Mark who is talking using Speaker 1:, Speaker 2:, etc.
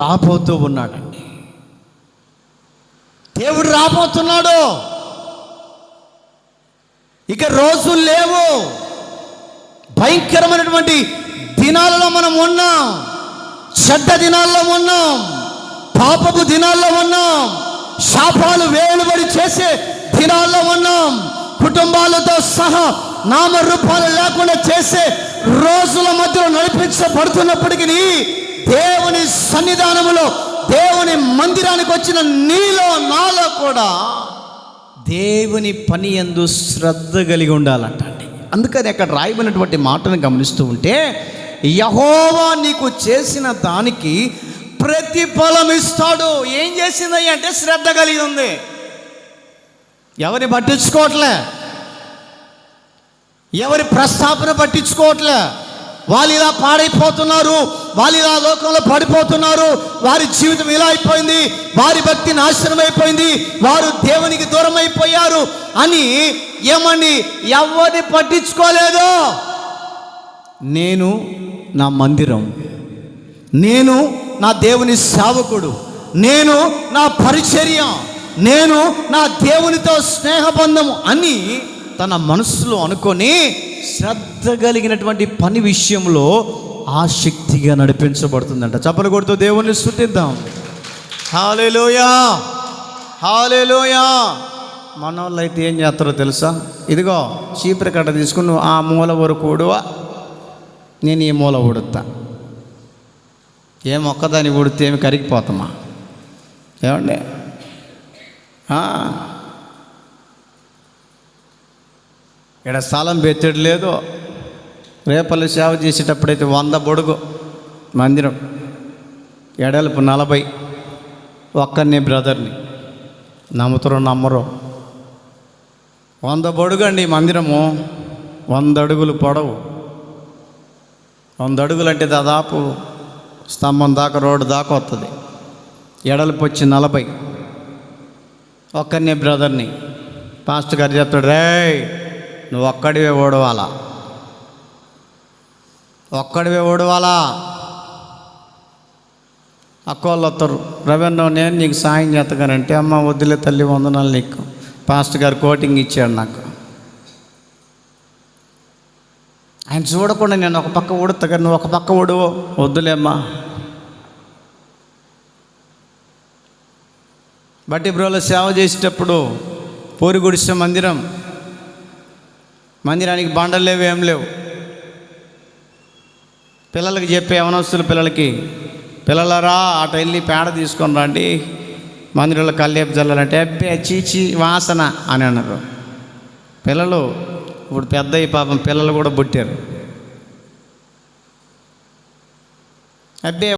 Speaker 1: రాబోతూ ఉన్నాడండి. దేవుడు రాబోతున్నాడు. ఇక రోజులు లేవు. భయంకరమైనటువంటి దినాలలో మనం ఉన్నాం. చెడ్డ దినాల్లో ఉన్నాం. పాపపు దినాల్లో ఉన్నాం. శాపాలు వేలుబడి చేసే దినాల్లో ఉన్నాం. కుటుంబాలతో సహా నామరూపాలు లేకుండా చేసే రోజుల మధ్యలో నడిపించబడుతున్నప్పటికీ దేవుని సన్నిధానములో, దేవుని మందిరానికి వచ్చిన నీలో నాలో కూడా దేవుని పని యందు శ్రద్ధ కలిగి ఉండాలంటండి. అందుకని అక్కడ రాయబడినటువంటి మాటను గమనిస్తూ ఉంటే, యెహోవా నీకు చేసిన దానికి ప్రతిఫలం ఇస్తాడు. ఏం చేసింది అంటే శ్రద్ధ కలిగి ఉంది. ఎవరిని పట్టించుకోవట్లే, ఎవరి ప్రస్తాపన పట్టించుకోవట్లే. వాళ్ళు ఇలా పాడైపోతున్నారు, వాళ్ళు ఇలా లోకంలో పడిపోతున్నారు, వారి జీవితం ఇలా అయిపోయింది, వారి భక్తి నాశనం అయిపోయింది, వారు దేవునికి దూరం అయిపోయారు అని ఏమండి ఎవరిని పట్టించుకోలేదు. నేను నా మందిరం, నేను నా దేవుని సేవకుడు, నేను నా పరిచర్య, నేను నా దేవునితో స్నేహబంధము అని తన మనసులో అనుకొని శ్రద్ధ కలిగినటువంటి పని విషయంలో ఆసక్తిగా నడిపించబడుతుందంట. చప్పలు కొడుతూ దేవుని స్తుతిద్దాం. హల్లెలూయా, హల్లెలూయా. మన వాళ్ళు అయితే ఏం చేస్తారో తెలుసా? ఇదిగో చీపురు కట్ట తీసుకుని నువ్వు ఆ మూల వరకు ఊడువా, నేను ఈ మూల ఊడుతా. ఏం ఒక్కదాన్ని ఊడితే ఏమి కరిగిపోతామా? ఏమండి? ఇక్కడ స్థలం బెత్తడి లేదు. రేపల్లి సేవ చేసేటప్పుడైతే 100 బొడుగు మందిరం, ఎడల్పు 40. ఒక్కరిని బ్రదర్ని నమ్ముతారో నమ్మరో 100 బొడుగు అండి మందిరము. 100 అడుగులు పొడవు. 100 అడుగులు అంటే దాదాపు స్తంభం దాకా, రోడ్డు దాకా వస్తుంది. ఎడల్పు వచ్చి 40. ఒక్కరిని బ్రదర్ని. పాస్టర్ గారు చెప్తాడు, రేయ్ నువ్వు ఒక్కడివే ఓడవాలా, ఒక్కడివే ఓడవాలా. అక్కోళ్ళు వస్తారు, రవెన్నో నేను నీకు సాయం చేస్తానంటే, అమ్మ వద్దులే తల్లి, వందనాలు నీకు. పాస్టర్ గారు కోటింగ్ ఇచ్చాడు నాకు. ఆయన చూడకుండా నేను ఒక పక్క ఊడుతా కానీ నువ్వు ఒక పక్క ఊడువో, వద్దులేమ్మా. బట్టి బ్రోలో సేవ చేసేటప్పుడు పూరి గుడిసె మందిరానికి బండలు లేవు, ఏం లేవు. పిల్లలకి చెప్పే యవనస్తుల పిల్లలకి, పిల్లలరా అటు వెళ్ళి పేడ తీసుకొని రండి, మందిరంలో కల్లేపు చల్లాలంటే అబ్బే చీచి వాసన అని అన్నారు. పిల్లలు ఇప్పుడు పెద్ద పాపం పిల్లలు కూడా పుట్టారు. అబ్బే